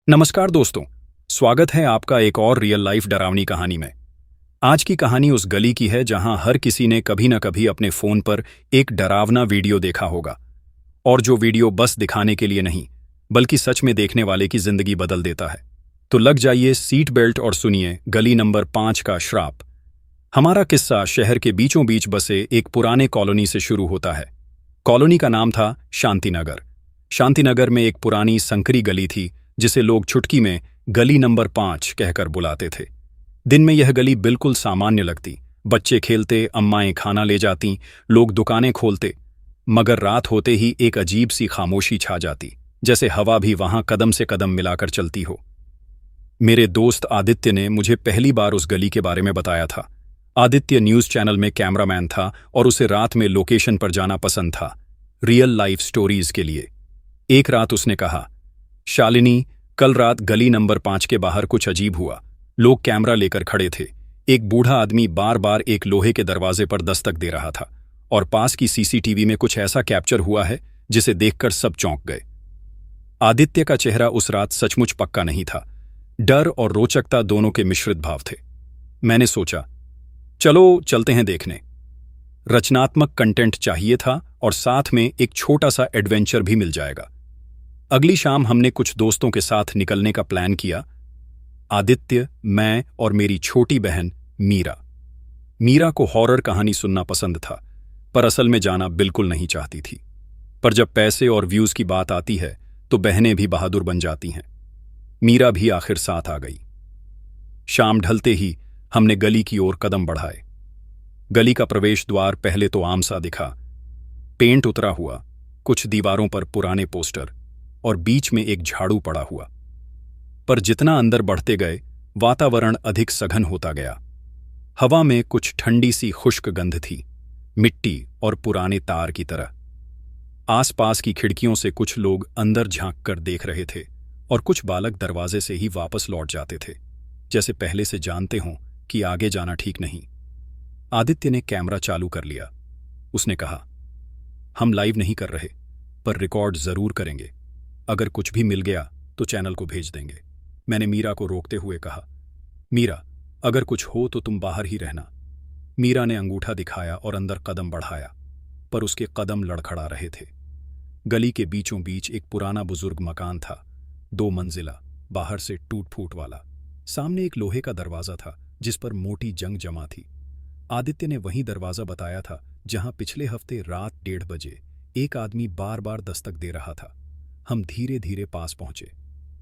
नमस्कार दोस्तों, स्वागत है आपका एक और रियल लाइफ डरावनी कहानी में। आज की कहानी उस गली की है जहां हर किसी ने कभी न कभी अपने फोन पर एक डरावना वीडियो देखा होगा, और जो वीडियो बस दिखाने के लिए नहीं बल्कि सच में देखने वाले की जिंदगी बदल देता है। तो लग जाइए सीट बेल्ट और सुनिए गली नंबर 5 का श्राप। हमारा किस्सा शहर के बीचों बीच बसे एक पुराने कॉलोनी से शुरू होता है। कॉलोनी का नाम था शांतिनगर। शांतिनगर में एक पुरानी संकरी गली थी जिसे लोग चुटकी में गली नंबर 5 कहकर बुलाते थे। दिन में यह गली बिल्कुल सामान्य लगती, बच्चे खेलते, अम्माएं खाना ले जाती, लोग दुकानें खोलते। मगर रात होते ही एक अजीब सी खामोशी छा जाती, जैसे हवा भी वहां कदम से कदम मिलाकर चलती हो। मेरे दोस्त आदित्य ने मुझे पहली बार उस गली के बारे में बताया था। आदित्य न्यूज चैनल में कैमरामैन था और उसे रात में लोकेशन पर जाना पसंद था, रियल लाइफ स्टोरीज के लिए। एक रात उसने कहा, शालिनी, कल रात गली नंबर 5 के बाहर कुछ अजीब हुआ। लोग कैमरा लेकर खड़े थे। एक बूढ़ा आदमी बार बार एक लोहे के दरवाजे पर दस्तक दे रहा था, और पास की सीसीटीवी में कुछ ऐसा कैप्चर हुआ है जिसे देखकर सब चौंक गए। आदित्य का चेहरा उस रात सचमुच पक्का नहीं था। डर और रोचकता दोनों के मिश्रित भाव थे। मैंने सोचा, चलो चलते हैं देखने। रचनात्मक कंटेंट चाहिए था और साथ में एक छोटा सा एडवेंचर भी मिल जाएगा। अगली शाम हमने कुछ दोस्तों के साथ निकलने का प्लान किया। आदित्य, मैं और मेरी छोटी बहन मीरा। मीरा को हॉरर कहानी सुनना पसंद था, पर असल में जाना बिल्कुल नहीं चाहती थी। पर जब पैसे और व्यूज की बात आती है तो बहनें भी बहादुर बन जाती हैं। मीरा भी आखिर साथ आ गई। शाम ढलते ही हमने गली की ओर कदम बढ़ाए। गली का प्रवेश द्वार पहले तो आम सा दिखा। पेंट उतरा हुआ, कुछ दीवारों पर पुराने पोस्टर और बीच में एक झाड़ू पड़ा हुआ। पर जितना अंदर बढ़ते गए वातावरण अधिक सघन होता गया। हवा में कुछ ठंडी सी खुश्क गंध थी, मिट्टी और पुराने तार की तरह। आसपास की खिड़कियों से कुछ लोग अंदर झांक कर देख रहे थे, और कुछ बालक दरवाजे से ही वापस लौट जाते थे, जैसे पहले से जानते हों कि आगे जाना ठीक नहीं। आदित्य ने कैमरा चालू कर लिया। उसने कहा, हम लाइव नहीं कर रहे, पर रिकॉर्ड जरूर करेंगे। अगर कुछ भी मिल गया तो चैनल को भेज देंगे। मैंने मीरा को रोकते हुए कहा, मीरा, अगर कुछ हो तो तुम बाहर ही रहना। मीरा ने अंगूठा दिखाया और अंदर कदम बढ़ाया, पर उसके कदम लड़खड़ा रहे थे। गली के बीचों बीच एक पुराना बुजुर्ग मकान था, 2 मंजिला, बाहर से टूट फूट वाला। सामने एक लोहे का दरवाजा था जिस पर मोटी जंग जमा थी। आदित्य ने वही दरवाजा बताया था जहां पिछले हफ्ते रात 1:30 बजे एक आदमी बार बार दस्तक दे रहा था। हम धीरे धीरे पास पहुंचे।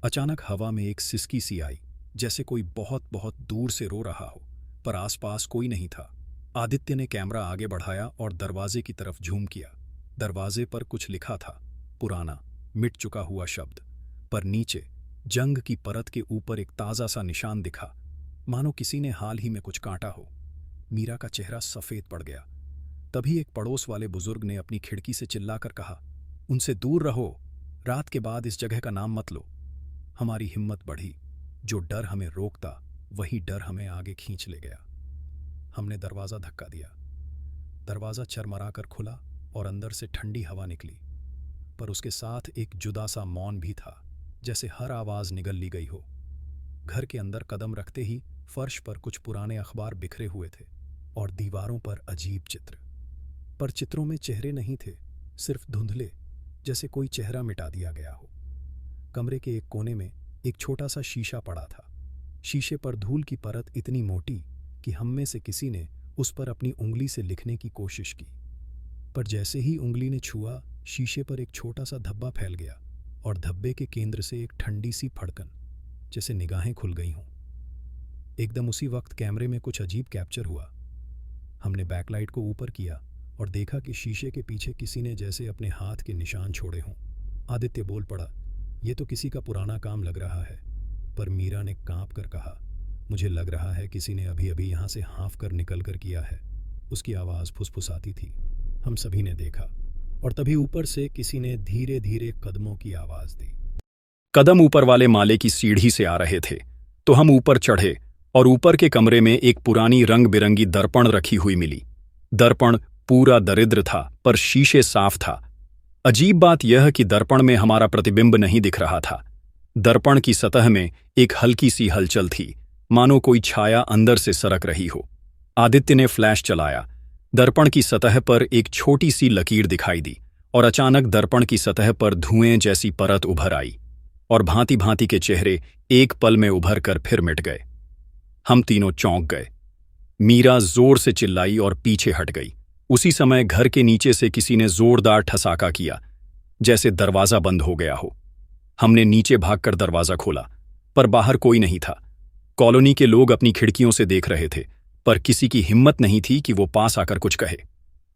अचानक हवा में एक सिसकी सी आई, जैसे कोई बहुत बहुत दूर से रो रहा हो, पर आसपास कोई नहीं था। आदित्य ने कैमरा आगे बढ़ाया और दरवाजे की तरफ झूम किया। दरवाजे पर कुछ लिखा था, पुराना, मिट चुका हुआ शब्द, पर नीचे जंग की परत के ऊपर एक ताजा सा निशान दिखा, मानो किसी ने हाल ही में कुछ काटा हो। मीरा का चेहरा सफेद पड़ गया। तभी एक पड़ोस वाले बुजुर्ग ने अपनी खिड़की से चिल्लाकर कहा, उनसे दूर रहो, रात के बाद इस जगह का नाम मत लो। हमारी हिम्मत बढ़ी। जो डर हमें रोकता वही डर हमें आगे खींच ले गया। हमने दरवाजा धक्का दिया। दरवाजा चरमराकर खुला और अंदर से ठंडी हवा निकली, पर उसके साथ एक जुदा सा मौन भी था, जैसे हर आवाज निगल ली गई हो। घर के अंदर कदम रखते ही फर्श पर कुछ पुराने अखबार बिखरे हुए थे और दीवारों पर अजीब चित्र। पर चित्रों में चेहरे नहीं थे, सिर्फ धुंधले, जैसे कोई चेहरा मिटा दिया गया हो। कमरे के एक कोने में एक छोटा सा शीशा पड़ा था। शीशे पर धूल की परत इतनी मोटी कि हम में से किसी ने उस पर अपनी उंगली से लिखने की कोशिश की, पर जैसे ही उंगली ने छुआ, शीशे पर एक छोटा सा धब्बा फैल गया और धब्बे के केंद्र से एक ठंडी सी फड़कन, जैसे निगाहें खुल गई हों। एकदम उसी वक्त कैमरे में कुछ अजीब कैप्चर हुआ। हमने बैकलाइट को ऊपर किया और देखा कि शीशे के पीछे किसी ने जैसे अपने हाथ के निशान छोड़े हों। आदित्य बोल पड़ा, ये तो किसी का पुराना काम लग रहा है। पर मीरा ने कांप कर कहा, मुझे लग रहा है किसी ने अभी अभी यहाँ से हाँफ कर निकल कर किया है। उसकी आवाज़ फुसफुसाती थी। हम सभी ने देखा, और तभी ऊपर से किसी ने धीरे धीरे कदमों की आवाज़ दी। कदम ऊपर वाले माले की सीढ़ी से आ रहे थे, तो हम ऊपर चढ़े और ऊपर के कमरे में एक पुरानी रंग बिरंगी दर्पण रखी हुई मिली। दर्पण पूरा दरिद्र था, पर शीशे साफ था। अजीब बात यह कि दर्पण में हमारा प्रतिबिंब नहीं दिख रहा था। दर्पण की सतह में एक हल्की सी हलचल थी, मानो कोई छाया अंदर से सरक रही हो। आदित्य ने फ्लैश चलाया। दर्पण की सतह पर एक छोटी सी लकीर दिखाई दी और अचानक दर्पण की सतह पर धुएं जैसी परत उभर आई और भांति भांति के चेहरे एक पल में उभर कर फिर मिट गए। हम तीनों चौंक गए। मीरा जोर से चिल्लाई और पीछे हट गई। उसी समय घर के नीचे से किसी ने जोरदार ठसाका किया, जैसे दरवाजा बंद हो गया हो। हमने नीचे भागकर दरवाजा खोला, पर बाहर कोई नहीं था। कॉलोनी के लोग अपनी खिड़कियों से देख रहे थे, पर किसी की हिम्मत नहीं थी कि वो पास आकर कुछ कहे।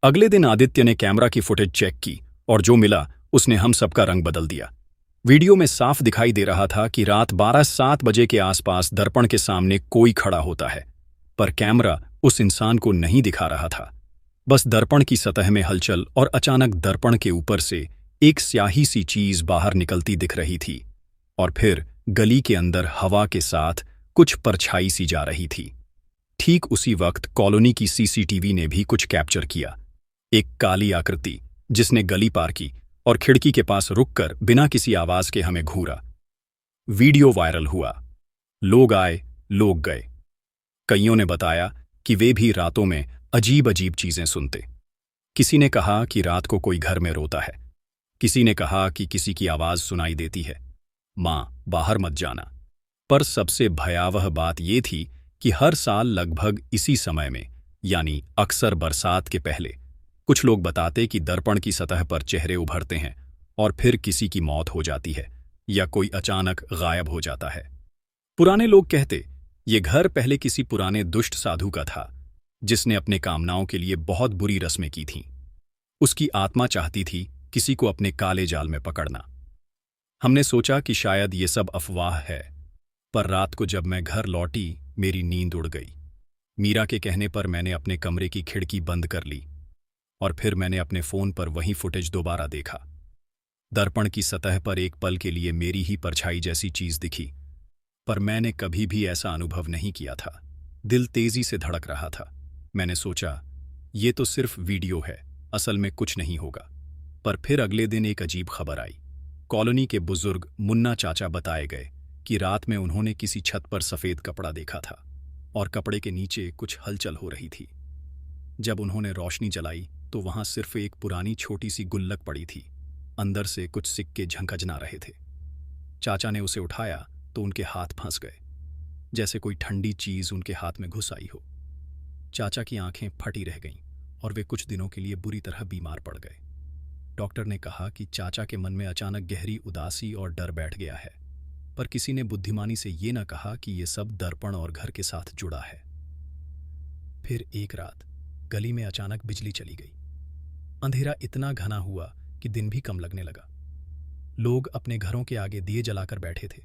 अगले दिन आदित्य ने कैमरा की फुटेज चेक की और जो मिला उसने हम सबका रंग बदल दिया। वीडियो में साफ दिखाई दे रहा था कि रात 12-7 बजे के आसपास दर्पण के सामने कोई खड़ा होता है, पर कैमरा उस इंसान को नहीं दिखा रहा था। बस दर्पण की सतह में हलचल और अचानक दर्पण के ऊपर से एक स्याही सी चीज बाहर निकलती दिख रही थी और फिर गली के अंदर हवा के साथ कुछ परछाई सी जा रही थी। ठीक उसी वक्त कॉलोनी की सीसीटीवी ने भी कुछ कैप्चर किया। एक काली आकृति जिसने गली पार की और खिड़की के पास रुककर बिना किसी आवाज के हमें घूरा। वीडियो वायरल हुआ। लोग आए, लोग गए। कईयों ने बताया कि वे भी रातों में अजीब अजीब चीजें सुनते। किसी ने कहा कि रात को कोई घर में रोता है, किसी ने कहा कि किसी की आवाज सुनाई देती है, मां बाहर मत जाना। पर सबसे भयावह बात यह थी कि हर साल लगभग इसी समय में, यानी अक्सर बरसात के पहले, कुछ लोग बताते कि दर्पण की सतह पर चेहरे उभरते हैं और फिर किसी की मौत हो जाती है या कोई अचानक गायब हो जाता है। पुराने लोग कहते ये घर पहले किसी पुराने दुष्ट साधु का था, जिसने अपने कामनाओं के लिए बहुत बुरी रस्में की थीं। उसकी आत्मा चाहती थी किसी को अपने काले जाल में पकड़ना। हमने सोचा कि शायद ये सब अफवाह है, पर रात को जब मैं घर लौटी मेरी नींद उड़ गई। मीरा के कहने पर मैंने अपने कमरे की खिड़की बंद कर ली और फिर मैंने अपने फोन पर वही फुटेज दोबारा देखा। दर्पण की सतह पर एक पल के लिए मेरी ही परछाई जैसी चीज दिखी, पर मैंने कभी भी ऐसा अनुभव नहीं किया था। दिल तेजी से धड़क रहा था। मैंने सोचा ये तो सिर्फ वीडियो है, असल में कुछ नहीं होगा। पर फिर अगले दिन एक अजीब खबर आई। कॉलोनी के बुजुर्ग मुन्ना चाचा बताए गए कि रात में उन्होंने किसी छत पर सफेद कपड़ा देखा था और कपड़े के नीचे कुछ हलचल हो रही थी। जब उन्होंने रोशनी जलाई तो वहां सिर्फ एक पुरानी छोटी सी गुल्लक पड़ी थी। अंदर से कुछ सिक्के झंकझना रहे थे। चाचा ने उसे उठाया तो उनके हाथ फंस गए, जैसे कोई ठंडी चीज उनके हाथ में घुस आई हो। चाचा की आंखें फटी रह गईं और वे कुछ दिनों के लिए बुरी तरह बीमार पड़ गए। डॉक्टर ने कहा कि चाचा के मन में अचानक गहरी उदासी और डर बैठ गया है, पर किसी ने बुद्धिमानी से ये न कहा कि ये सब दर्पण और घर के साथ जुड़ा है। फिर एक रात गली में अचानक बिजली चली गई। अंधेरा इतना घना हुआ कि दिन भी कम लगने लगा। लोग अपने घरों के आगे दिए जलाकर बैठे थे।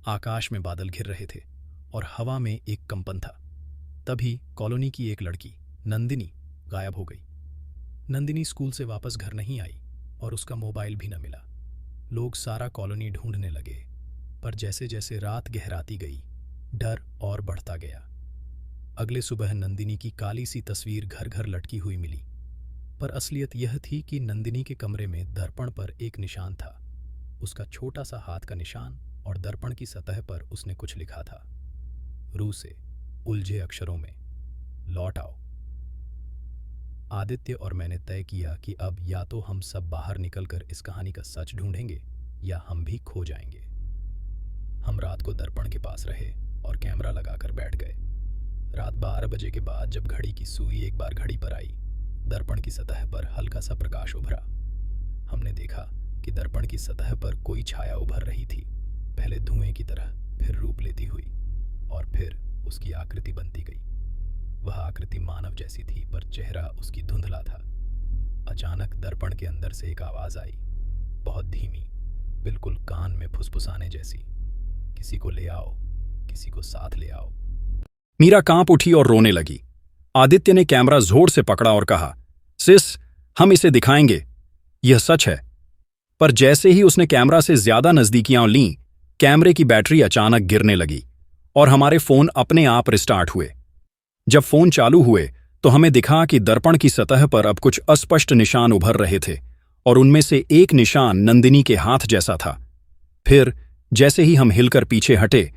आकाश में बादल घिर रहे थे और हवा में एक कंपन था। तभी कॉलोनी की एक लड़की नंदिनी गायब हो गई। नंदिनी स्कूल से वापस घर नहीं आई और उसका मोबाइल भी न मिला। लोग सारा कॉलोनी ढूंढने लगे, पर जैसे जैसे रात गहराती गई डर और बढ़ता गया। अगले सुबह नंदिनी की काली सी तस्वीर घर घर लटकी हुई मिली, पर असलियत यह थी कि नंदिनी के कमरे में दर्पण पर एक निशान था, उसका छोटा सा हाथ का निशान, और दर्पण की सतह पर उसने कुछ लिखा था, रू से उलझे अक्षरों में, लौट आओ। आदित्य और मैंने तय किया कि अब या तो हम सब बाहर निकलकर इस कहानी का सच ढूंढेंगे या हम भी खो जाएंगे। हम रात को दर्पण के पास रहे और कैमरा लगाकर बैठ गए। रात 12 बजे के बाद जब घड़ी की सुई एक बार घड़ी पर आई, दर्पण की सतह पर हल्का सा प्रकाश उभरा। हमने देखा कि दर्पण की सतह पर कोई छाया उभर रही थी, पहले धुएं की तरह, फिर रूप लेती हुई, और फिर उसकी आकृति बनती गई। वह आकृति मानव जैसी थी, पर चेहरा उसकी धुंधला था। अचानक दर्पण के अंदर से एक आवाज आई, बहुत धीमी, बिल्कुल कान में फुसफुसाने जैसी, किसी को ले आओ, किसी को साथ ले आओ। मीरा कांप उठी और रोने लगी। आदित्य ने कैमरा जोर से पकड़ा और कहा, सिस, हम इसे दिखाएंगे, यह सच है। पर जैसे ही उसने कैमरा से ज्यादा नजदीकियां लीं, कैमरे की बैटरी अचानक गिरने लगी और हमारे फोन अपने आप रिस्टार्ट हुए। जब फोन चालू हुए तो हमें दिखा कि दर्पण की सतह पर अब कुछ अस्पष्ट निशान उभर रहे थे और उनमें से एक निशान नंदिनी के हाथ जैसा था। फिर जैसे ही हम हिलकर पीछे हटे,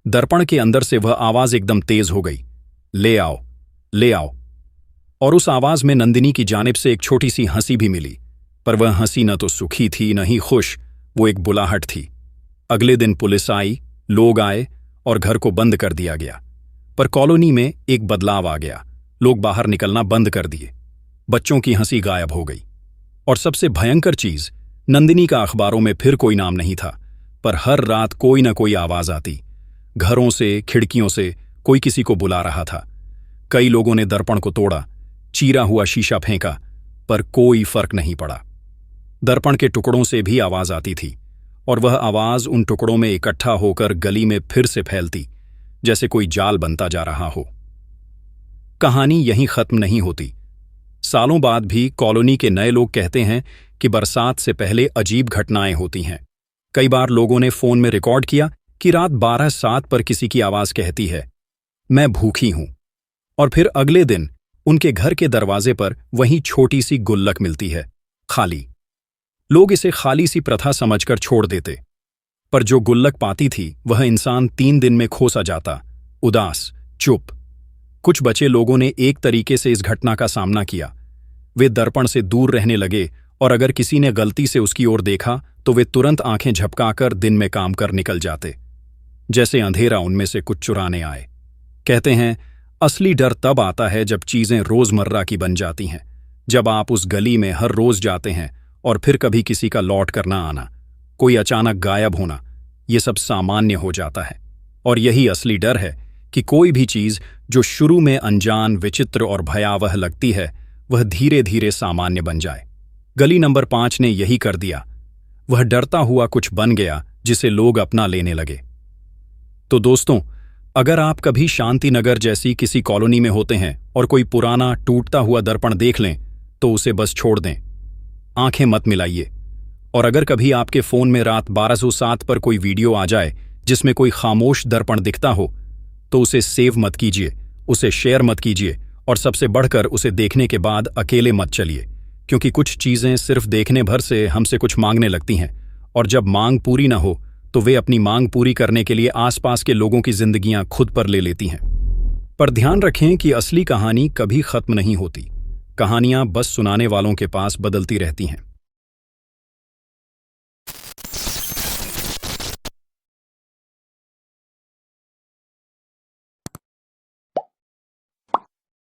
दर्पण के अंदर से वह आवाज एकदम तेज हो गई, ले आओ, ले आओ। और उस आवाज में नंदिनी की जानिब से एक छोटी सी हंसी भी मिली, पर वह हंसी न तो सुखी थी न ही खुश, वो एक बुलाहट थी। अगले दिन पुलिस आई, लोग आए और घर को बंद कर दिया गया। पर कॉलोनी में एक बदलाव आ गया, लोग बाहर निकलना बंद कर दिए, बच्चों की हंसी गायब हो गई। और सबसे भयंकर चीज, नंदिनी का अखबारों में फिर कोई नाम नहीं था, पर हर रात कोई न कोई आवाज आती, घरों से, खिड़कियों से कोई किसी को बुला रहा था। कई लोगों ने दर्पण को तोड़ा, चीरा हुआ शीशा फेंका, पर कोई फर्क नहीं पड़ा। दर्पण के टुकड़ों से भी आवाज आती थी, और वह आवाज उन टुकड़ों में इकट्ठा होकर गली में फिर से फैलती, जैसे कोई जाल बनता जा रहा हो। कहानी यहीं खत्म नहीं होती। सालों बाद भी कॉलोनी के नए लोग कहते हैं कि बरसात से पहले अजीब घटनाएं होती हैं। कई बार लोगों ने फोन में रिकॉर्ड किया कि रात 12:07 पर किसी की आवाज कहती है, मैं भूखी हूं। और फिर अगले दिन उनके घर के दरवाजे पर वहीं छोटी सी गुल्लक मिलती है, खाली। लोग इसे खाली सी प्रथा समझकर छोड़ देते, पर जो गुल्लक पाती थी वह इंसान 3 दिन में खो सा जाता, उदास, चुप। कुछ बचे लोगों ने एक तरीके से इस घटना का सामना किया। वे दर्पण से दूर रहने लगे, और अगर किसी ने गलती से उसकी ओर देखा तो वे तुरंत आंखें झपकाकर दिन में काम कर निकल जाते, जैसे अंधेरा उनमें से कुछ चुराने आए। कहते हैं, असली डर तब आता है जब चीजें रोजमर्रा की बन जाती हैं, जब आप उस गली में हर रोज जाते हैं और फिर कभी किसी का लौट कर ना आना, कोई अचानक गायब होना, ये सब सामान्य हो जाता है। और यही असली डर है कि कोई भी चीज जो शुरू में अनजान, विचित्र और भयावह लगती है, वह धीरे धीरे सामान्य बन जाए। गली नंबर 5 ने यही कर दिया। वह डरता हुआ कुछ बन गया जिसे लोग अपना लेने लगे। तो दोस्तों, अगर आप कभी शांतिनगर जैसी किसी कॉलोनी में होते हैं और कोई पुराना टूटता हुआ दर्पण देख लें, तो उसे बस छोड़ दें, आंखें मत मिलाइए। और अगर कभी आपके फोन में रात 12:07 पर कोई वीडियो आ जाए जिसमें कोई खामोश दर्पण दिखता हो, तो उसे सेव मत कीजिए, उसे शेयर मत कीजिए, और सबसे बढ़कर उसे देखने के बाद अकेले मत चलिए, क्योंकि कुछ चीजें सिर्फ देखने भर से हमसे कुछ मांगने लगती हैं, और जब मांग पूरी ना हो तो वे अपनी मांग पूरी करने के लिए आसपास के लोगों की जिंदगियां खुद पर ले लेती हैं। पर ध्यान रखें कि असली कहानी कभी खत्म नहीं होती। कहानियां बस सुनाने वालों के पास बदलती रहती हैं।